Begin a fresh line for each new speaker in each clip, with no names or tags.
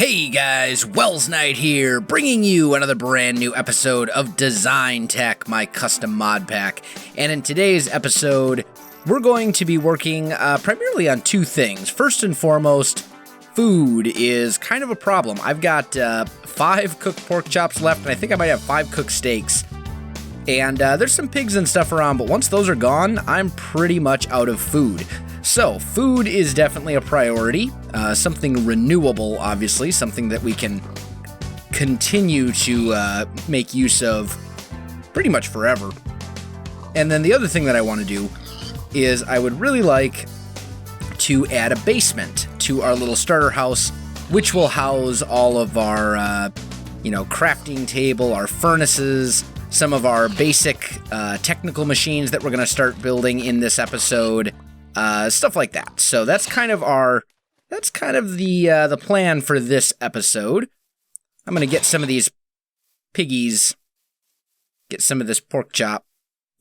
Hey guys, Welsknight here, bringing you another brand new episode of DesignTech, my custom mod pack. And in today's episode, we're going to be working primarily on two things. First and foremost, food is kind of a problem. I've got 5 cooked pork chops left, and I think I might have 5 cooked steaks. And there's some pigs and stuff around, but once those are gone, I'm pretty much out of food. So, food is definitely a priority, something renewable, obviously, something that we can continue to make use of pretty much forever. And then the other thing that I want to do is I would really like to add a basement to our little starter house, which will house all of our, crafting table, our furnaces, some of our basic technical machines that we're going to start building in this episode. Stuff like that. So that's kind of the plan for this episode. I'm gonna get some of these piggies, get some of this pork chop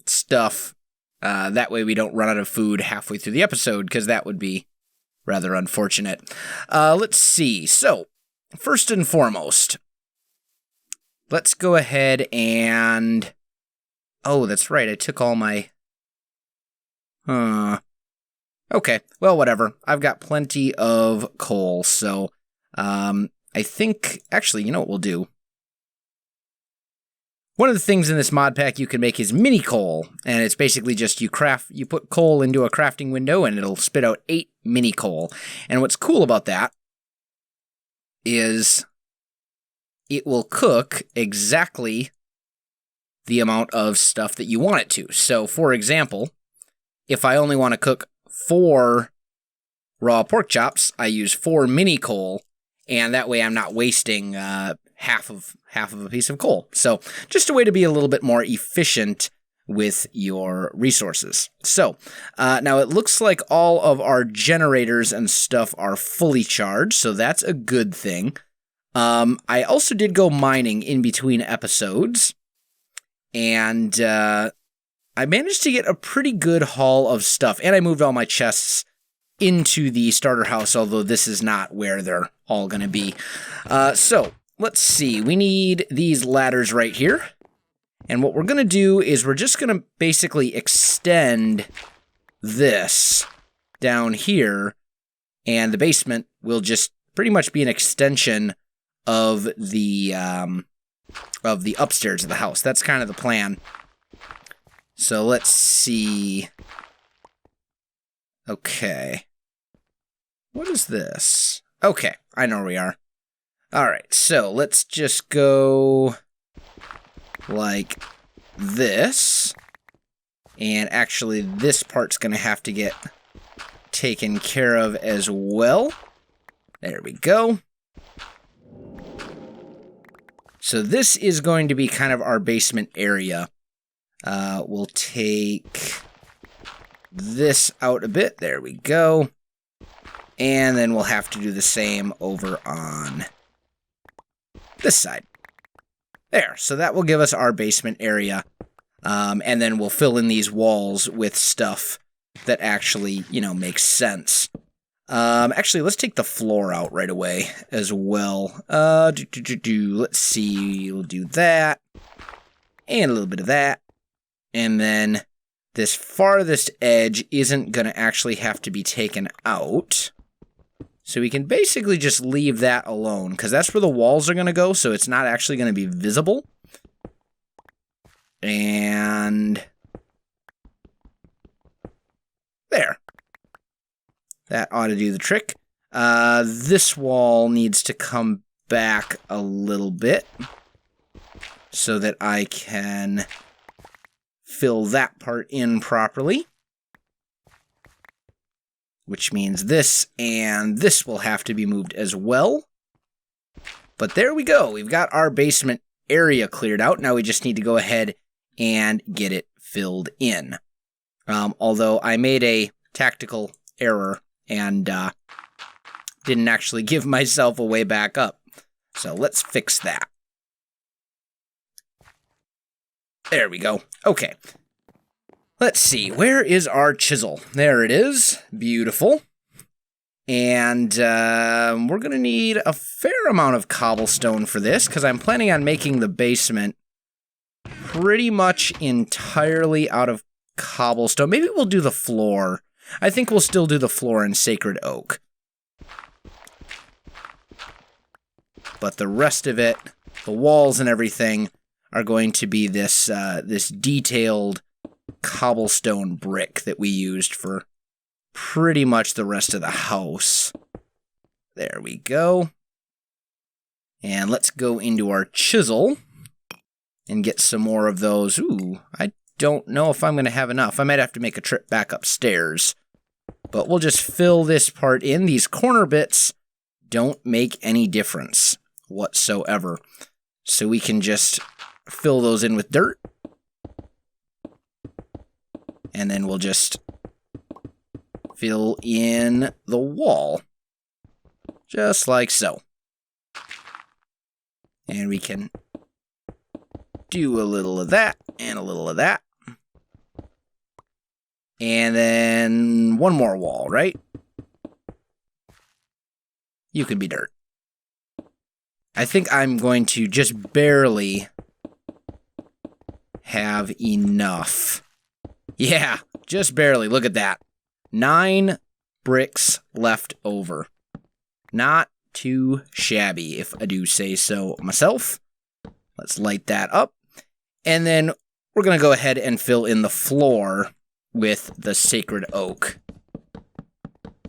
stuff. That way we don't run out of food halfway through the episode, because that would be rather unfortunate. Let's see. So first and foremost, let's go ahead and... Oh, that's right. I took all my... Okay, well, whatever. I've got plenty of coal, so I think, actually, you know what we'll do? One of the things in this mod pack you can make is mini coal, and it's basically just you put coal into a crafting window, and it'll spit out 8 mini coal. And what's cool about that is it will cook exactly the amount of stuff that you want it to. So, for example, if I only want to cook 4 raw pork chops, I use 4 mini coal, and that way I'm not wasting half of a piece of coal. So just a way to be a little bit more efficient with your resources. So now it looks like all of our generators and stuff are fully charged, so that's a good thing. I also did go mining in between episodes, and I managed to get a pretty good haul of stuff, and I moved all my chests into the starter house, although this is not where they're all going to be. So, let's see. We need these ladders right here, and what we're going to do is we're just going to basically extend this down here, and the basement will just pretty much be an extension of the upstairs of the house. That's kind of the plan. So let's see. Okay. What is this? Okay, I know where we are. Alright, so let's just go like this. And actually, this part's going to have to get taken care of as well. There we go. So this is going to be kind of our basement area. We'll take this out a bit. There we go. And then we'll have to do the same over on this side. There. So that will give us our basement area. And then we'll fill in these walls with stuff that actually, makes sense. Actually, let's take the floor out right away as well. Let's see. We'll do that. And a little bit of that. And then this farthest edge isn't going to actually have to be taken out. So we can basically just leave that alone, because that's where the walls are going to go, so it's not actually going to be visible. And there. That ought to do the trick. This wall needs to come back a little bit so that I can fill that part in properly, which means this and this will have to be moved as well. But there we go. We've got our basement area cleared out. Now we just need to go ahead and get it filled in. Although I made a tactical error and didn't actually give myself a way back up. So let's fix that. There we go. Okay. Let's see. Where is our chisel? There it is. Beautiful. And we're going to need a fair amount of cobblestone for this, because I'm planning on making the basement pretty much entirely out of cobblestone. Maybe we'll do the floor. I think we'll still do the floor in sacred oak. But the rest of it, the walls and everything, are going to be this this detailed cobblestone brick that we used for pretty much the rest of the house. There we go. And let's go into our chisel and get some more of those. Ooh, I don't know if I'm going to have enough. I might have to make a trip back upstairs. But we'll just fill this part in. These corner bits don't make any difference whatsoever. So we can just fill those in with dirt. And then we'll just fill in the wall. Just like so. And we can do a little of that and a little of that. And then one more wall, right? You can be dirt. I think I'm going to just barely have enough. Yeah, just barely. Look at that. 9 bricks left over. Not too shabby, if I do say so myself. Let's light that up. And then we're going to go ahead and fill in the floor with the sacred oak.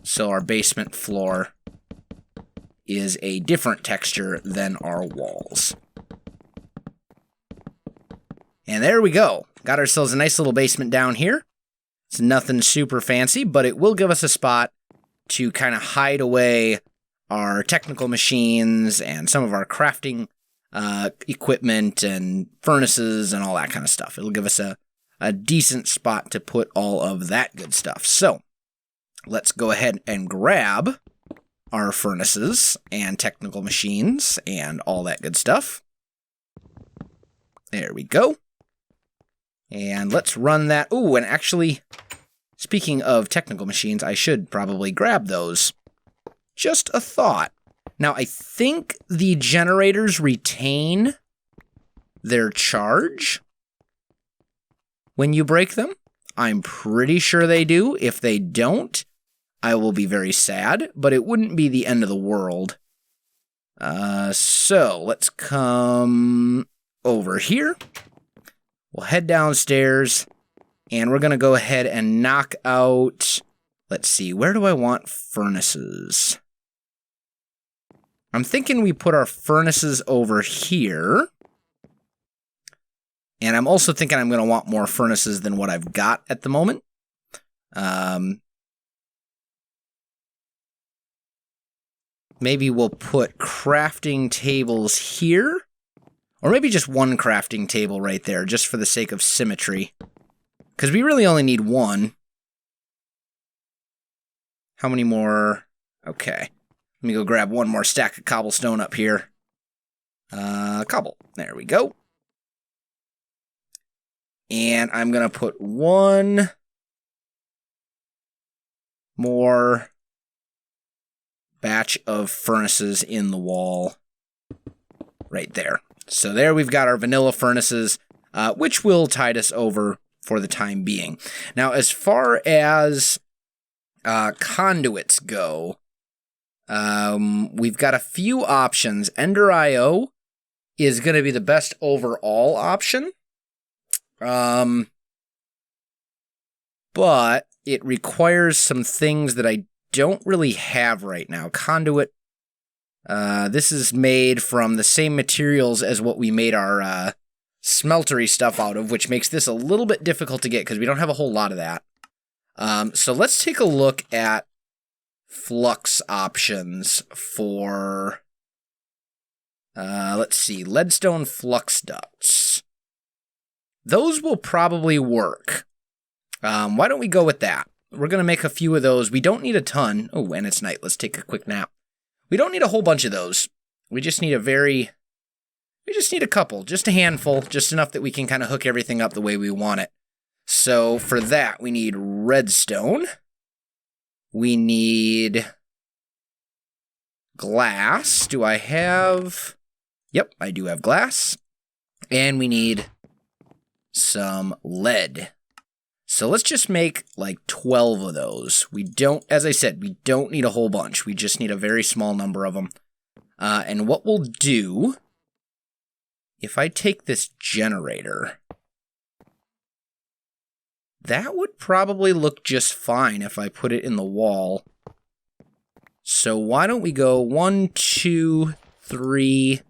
So our basement floor is a different texture than our walls. And there we go. Got ourselves a nice little basement down here. It's nothing super fancy, but it will give us a spot to kind of hide away our technical machines and some of our crafting equipment and furnaces and all that kind of stuff. It'll give us a decent spot to put all of that good stuff. So let's go ahead and grab our furnaces and technical machines and all that good stuff. There we go. And let's run that. Ooh, and actually, speaking of technical machines, I should probably grab those. Just a thought. Now, I think the generators retain their charge when you break them. I'm pretty sure they do. If they don't, I will be very sad, but it wouldn't be the end of the world. So let's come over here. We'll head downstairs, and we're going to go ahead and knock out... Let's see, where do I want furnaces? I'm thinking we put our furnaces over here. And I'm also thinking I'm going to want more furnaces than what I've got at the moment. Maybe we'll put crafting tables here. Or maybe just one crafting table right there, just for the sake of symmetry. Because we really only need one. How many more? Okay. Let me go grab one more stack of cobblestone up here. Cobble. There we go. And I'm going to put one more batch of furnaces in the wall right there. So there we've got our vanilla furnaces, which will tide us over for the time being. Now, as far as conduits go, we've got a few options. Ender IO is going to be the best overall option. But it requires some things that I don't really have right now. Conduit, this is made from the same materials as what we made our smeltery stuff out of, which makes this a little bit difficult to get because we don't have a whole lot of that. So let's take a look at flux options for, let's see, leadstone flux ducts. Those will probably work. Why don't we go with that? We're going to make a few of those. We don't need a ton. Oh, and it's night. Let's take a quick nap. We don't need a whole bunch of those. We just need a couple, just a handful, just enough that we can kind of hook everything up the way we want it. So for that, we need redstone. We need glass. Do I have... Yep, I do have glass. And we need some lead. So let's just make like 12 of those. We don't, as I said, we don't need a whole bunch. We just need a very small number of them. And what we'll do, if I take this generator, that would probably look just fine if I put it in the wall. So why don't we go 1, 2, 3,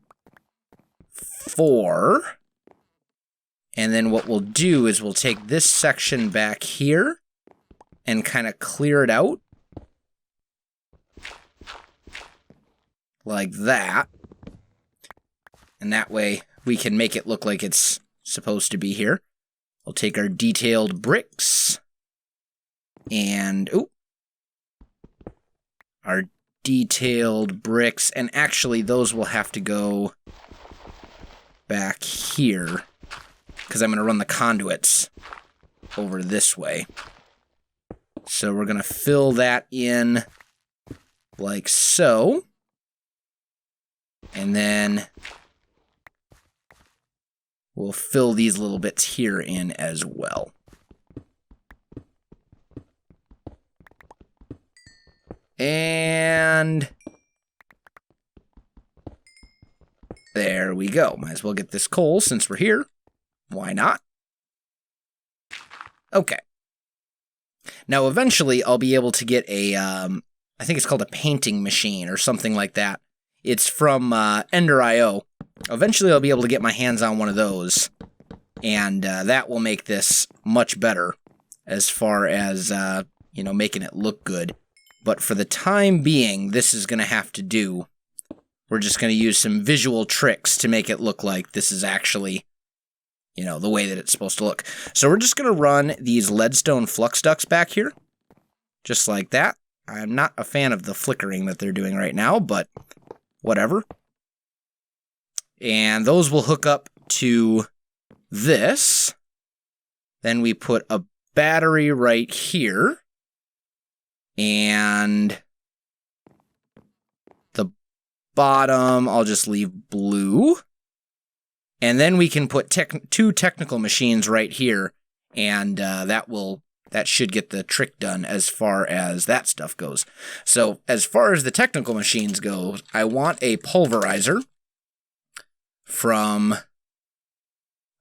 4. And then what we'll do is we'll take this section back here and kind of clear it out. Like that. And that way we can make it look like it's supposed to be here. We'll take our detailed bricks and, our detailed bricks, and actually those will have to go back here, because I'm going to run the conduits over this way. So we're going to fill that in like so. And then we'll fill these little bits here in as well. And there we go. Might as well get this coal since we're here. Why not? Okay. Now, eventually, I'll be able to get a, I think it's called a painting machine or something like that. It's from Ender.io. Eventually, I'll be able to get my hands on one of those, and that will make this much better as far as, making it look good. But for the time being, this is going to have to do. We're just going to use some visual tricks to make it look like this is actually, the way that it's supposed to look. So we're just going to run these leadstone flux ducts back here, just like that. I'm not a fan of the flickering that they're doing right now, but whatever. And those will hook up to this. Then we put a battery right here. And the bottom, I'll just leave blue. And then we can put two technical machines right here. And that should get the trick done as far as that stuff goes. So as far as the technical machines go, I want a pulverizer from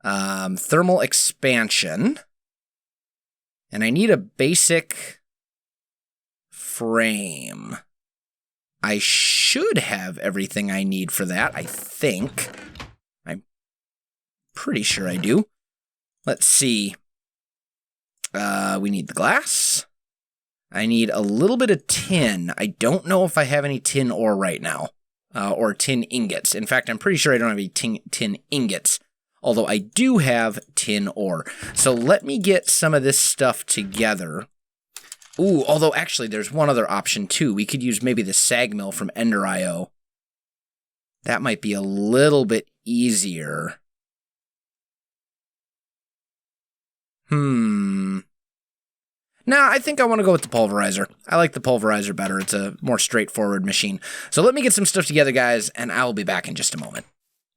Thermal Expansion. And I need a basic frame. I should have everything I need for that, I think. I'm pretty sure I do. Let's see. We need the glass. I need a little bit of tin. I don't know if I have any tin ore right now. Or tin ingots. In fact, I'm pretty sure I don't have any tin ingots. Although I do have tin ore. So let me get some of this stuff together. Ooh, although actually there's one other option too. We could use maybe the sag mill from Ender.io. That might be a little bit easier. Nah, I think I want to go with the pulverizer. I like the pulverizer better. It's a more straightforward machine. So let me get some stuff together, guys, and I'll be back in just a moment.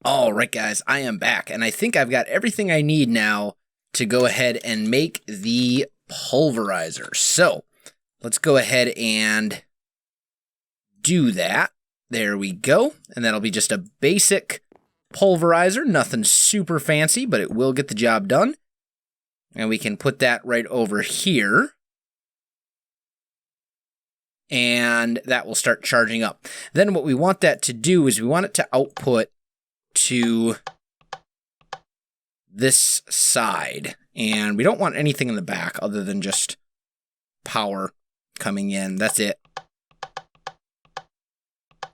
All right, guys, I am back, and I think I've got everything I need now to go ahead and make the pulverizer. So let's go ahead and do that. There we go. And that'll be just a basic pulverizer. Nothing super fancy, but it will get the job done. And we can put that right over here. And that will start charging up. Then what we want that to do is we want it to output to this side. And we don't want anything in the back other than just power coming in. That's it.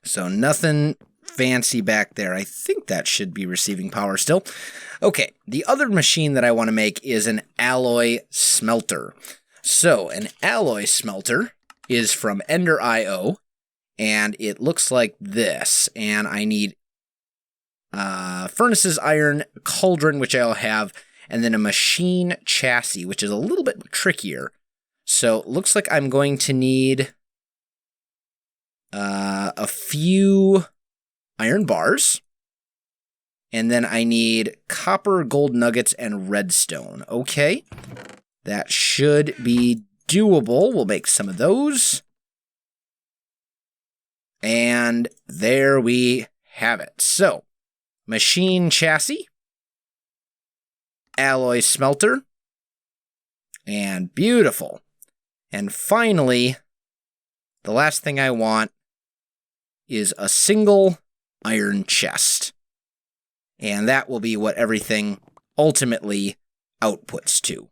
So nothing fancy back there. I think that should be receiving power still. Okay, the other machine that I want to make is an alloy smelter. So an alloy smelter is from Ender.io, and it looks like this. And I need furnaces, iron, cauldron, which I'll have, and then a machine chassis, which is a little bit trickier. So it looks like I'm going to need a few iron bars. And then I need copper, gold nuggets, and redstone. Okay. That should be doable. We'll make some of those. And there we have it. So, machine chassis, alloy smelter, and beautiful. And finally, the last thing I want is a single iron chest. And that will be what everything ultimately outputs to.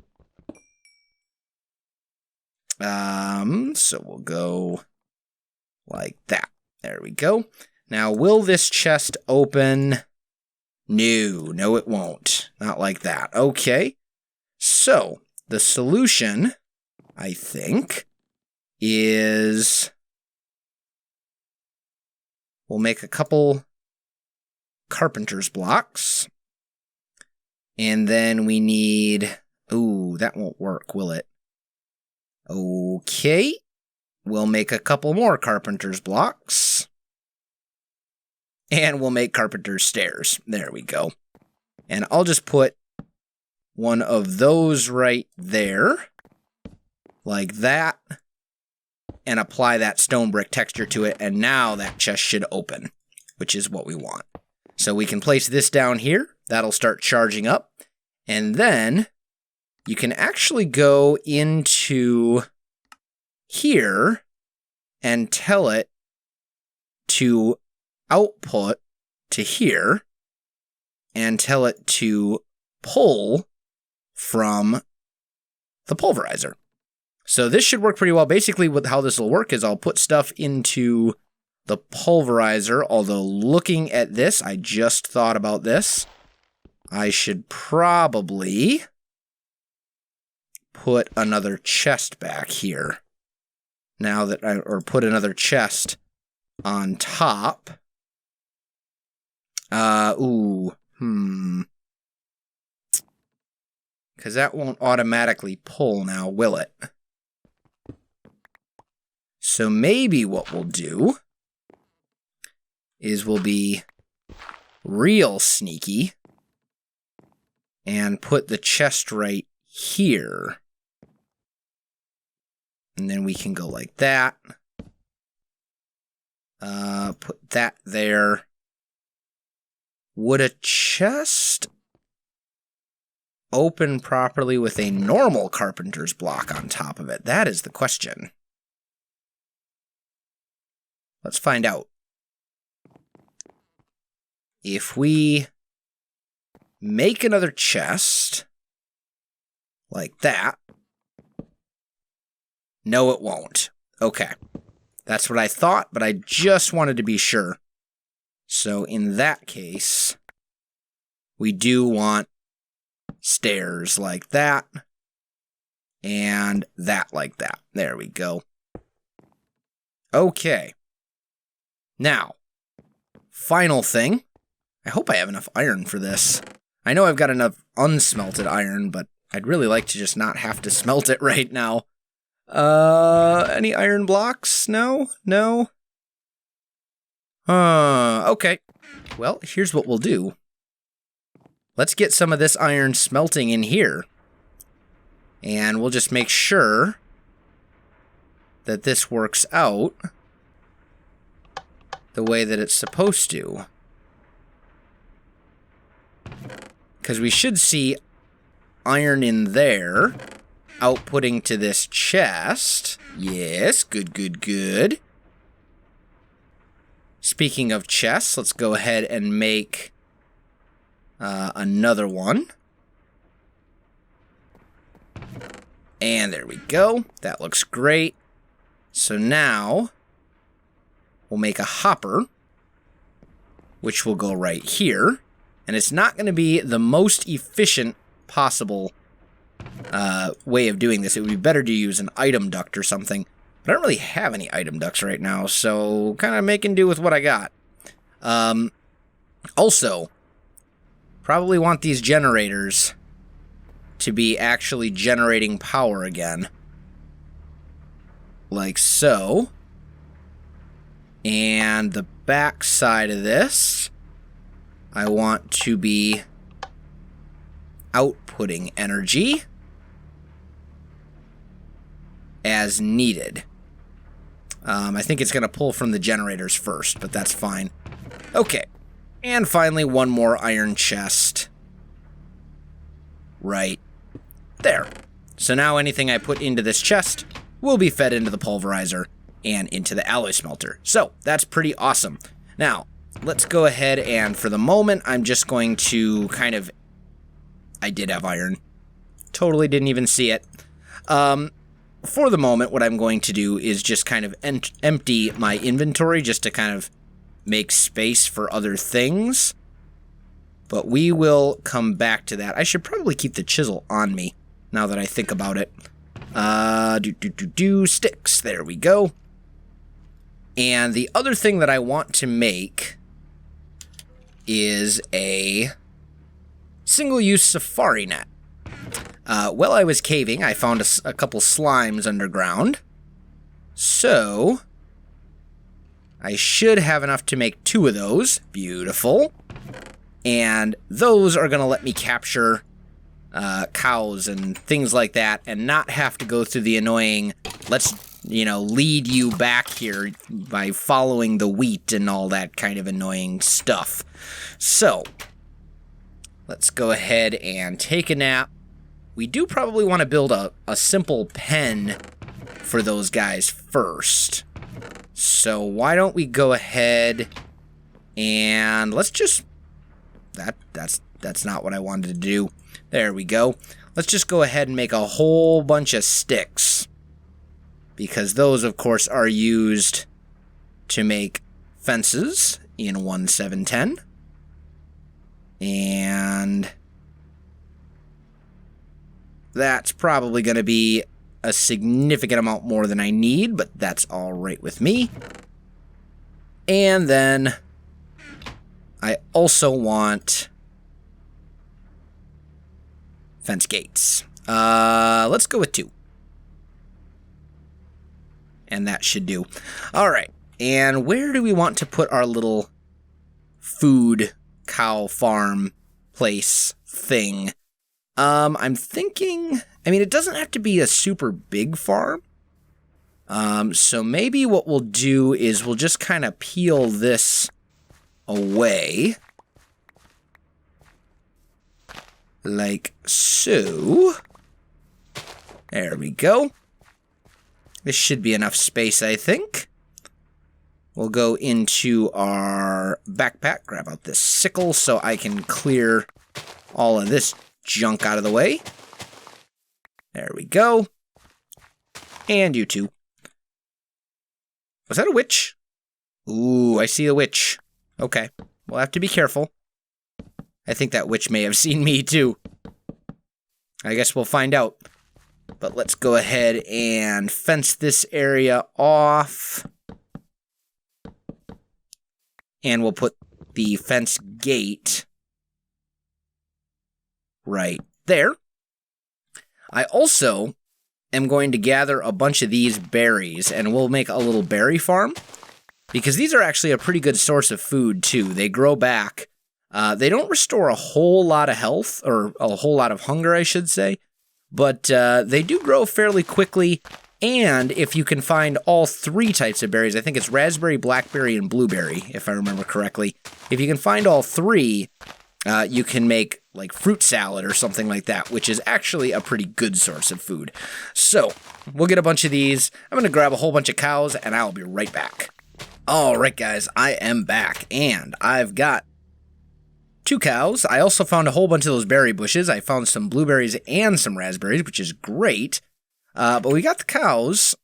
So we'll go like that. There we go. Now, will this chest open? No, it won't. Not like that. Okay. So, the solution, I think, is we'll make a couple Carpenter's blocks. And then we need... Ooh, that won't work, will it? Okay. We'll make a couple more Carpenter's blocks. And we'll make Carpenter's stairs. There we go. And I'll just put one of those right there. Like that. And apply that stone brick texture to it. And now that chest should open, which is what we want. So we can place this down here. That'll start charging up. And then you can actually go into here and tell it to output to here and tell it to pull from the pulverizer. So this should work pretty well. Basically, how this will work is I'll put stuff into the pulverizer, although looking at this, I just thought about this. I should probably put another chest back here. Now that or put another chest on top. Because that won't automatically pull now, will it? So maybe what we'll do is we'll be real sneaky and put the chest right here. And then we can go like that. Put that there. Would a chest open properly with a normal carpenter's block on top of it? That is the question. Let's find out. If we make another chest like that, no, it won't. Okay. That's what I thought, but I just wanted to be sure. So in that case, we do want stairs like that, and that like that. There we go. Okay. Now, final thing. I hope I have enough iron for this. I know I've got enough unsmelted iron, but I'd really like to just not have to smelt it right now. Any iron blocks? No? No? Okay. Well, here's what we'll do. Let's get some of this iron smelting in here. And we'll just make sure that this works out the way that it's supposed to. Because we should see iron in there, outputting to this chest. Yes, good, good, good. Speaking of chests, let's go ahead and make another one. And there we go. That looks great. So now we'll make a hopper, which will go right here. And it's not going to be the most efficient possible way of doing this. It would be better to use an item duct or something. But I don't really have any item ducts right now, so kind of making do with what I got. Also, probably want these generators to be actually generating power again. Like so. And the back side of this, I want to be outputting energy as needed. I think it's going to pull from the generators first, but that's fine. Okay. And finally, one more iron chest. Right there. So now anything I put into this chest will be fed into the pulverizer and into the alloy smelter. So that's pretty awesome. Now, let's go ahead and for the moment, I'm just going to kind of... I did have iron. Totally didn't even see it. For the moment, what I'm going to do is just kind of empty my inventory just to kind of make space for other things. But we will come back to that. I should probably keep the chisel on me now that I think about it. Sticks. There we go. And the other thing that I want to make is a single-use safari net. While I was caving, I found a couple slimes underground. So I should have enough to make 2 of those. Beautiful. And those are going to let me capture cows and things like that and not have to go through the annoying, let's, lead you back here by following the wheat and all that kind of annoying stuff. So let's go ahead and take a nap. We do probably want to build a simple pen for those guys first. So why don't we go ahead and let's just... That's not what I wanted to do. There we go. Let's just go ahead and make a whole bunch of sticks. Because those, of course, are used to make fences in 1.7.10. And that's probably going to be a significant amount more than I need, but that's all right with me. And then I also want fence gates. Let's go with 2. And that should do. All right. And where do we want to put our little food cow farm place thing? I'm thinking, it doesn't have to be a super big farm. So maybe what we'll do is we'll just kind of peel this away. Like so. There we go. This should be enough space, I think. We'll go into our backpack, grab out this sickle so I can clear all of this junk out of the way. There we go. And you too. Was that a witch? Ooh, I see a witch. Okay, we'll have to be careful. I think that witch may have seen me too. I guess we'll find out. But let's go ahead and fence this area off. And we'll put the fence gate right there. I also am going to gather a bunch of these berries, and we'll make a little berry farm. Because these are actually a pretty good source of food, too. They grow back. They don't restore a whole lot of health, or a whole lot of hunger, I should say. But they do grow fairly quickly, and if you can find all 3 types of berries, I think it's raspberry, blackberry, and blueberry, if I remember correctly. If you can find all 3, you can make like fruit salad or something like that, which is actually a pretty good source of food. So, we'll get a bunch of these. I'm going to grab a whole bunch of cows, and I'll be right back. Alright guys, I am back, and I've got 2 cows. I also found a whole bunch of those berry bushes. I found some blueberries and some raspberries, which is great. But we got the cows,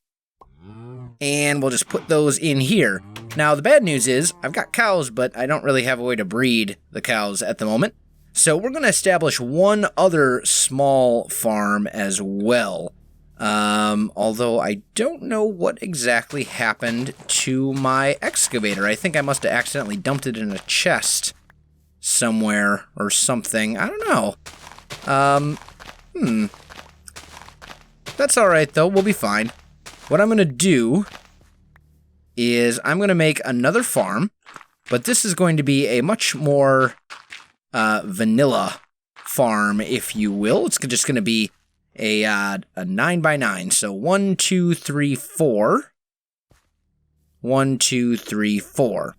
and we'll just put those in here. Now, the bad news is, I've got cows, but I don't really have a way to breed the cows at the moment. So we're going to establish one other small farm as well. Although I don't know what exactly happened to my excavator. I think I must have accidentally dumped it in a chest somewhere or something. I don't know. That's alright though, we'll be fine. What I'm gonna do is I'm going to make another farm, but this is going to be a much more vanilla farm, if you will. It's just going to be a 9x9. So 1, 2, 3, 4. 1, 2, 3, 4.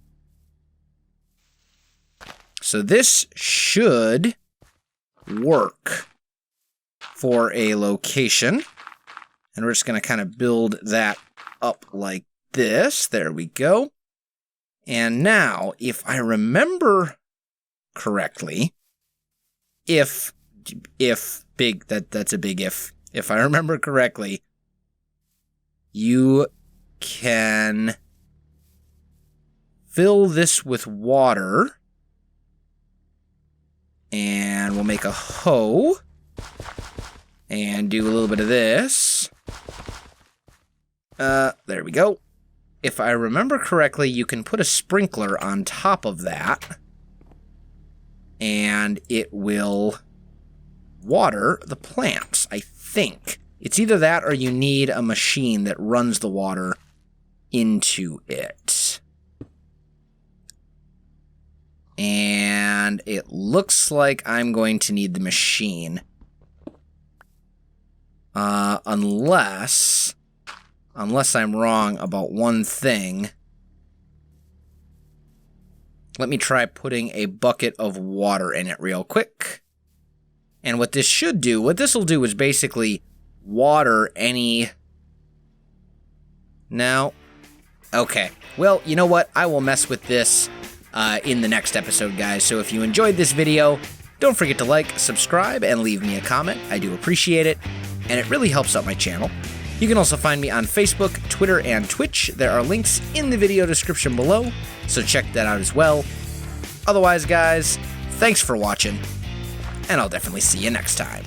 So this should work for a location. And we're just going to kind of build that up like this. There we go. And now, if I remember correctly, that's a big if. If I remember correctly, you can fill this with water. And we'll make a hoe. And do a little bit of this. There we go. If I remember correctly, you can put a sprinkler on top of that. And it will water the plants, I think. It's either that or you need a machine that runs the water into it. And it looks like I'm going to need the machine. Unless I'm wrong about one thing. Let me try putting a bucket of water in it real quick. And what this will do is basically water any... No. Okay. Well, you know what? I will mess with this in the next episode, guys. So if you enjoyed this video, don't forget to like, subscribe, and leave me a comment. I do appreciate it, and it really helps out my channel. You can also find me on Facebook, Twitter, and Twitch. There are links in the video description below, so check that out as well. Otherwise, guys, thanks for watching, and I'll definitely see you next time.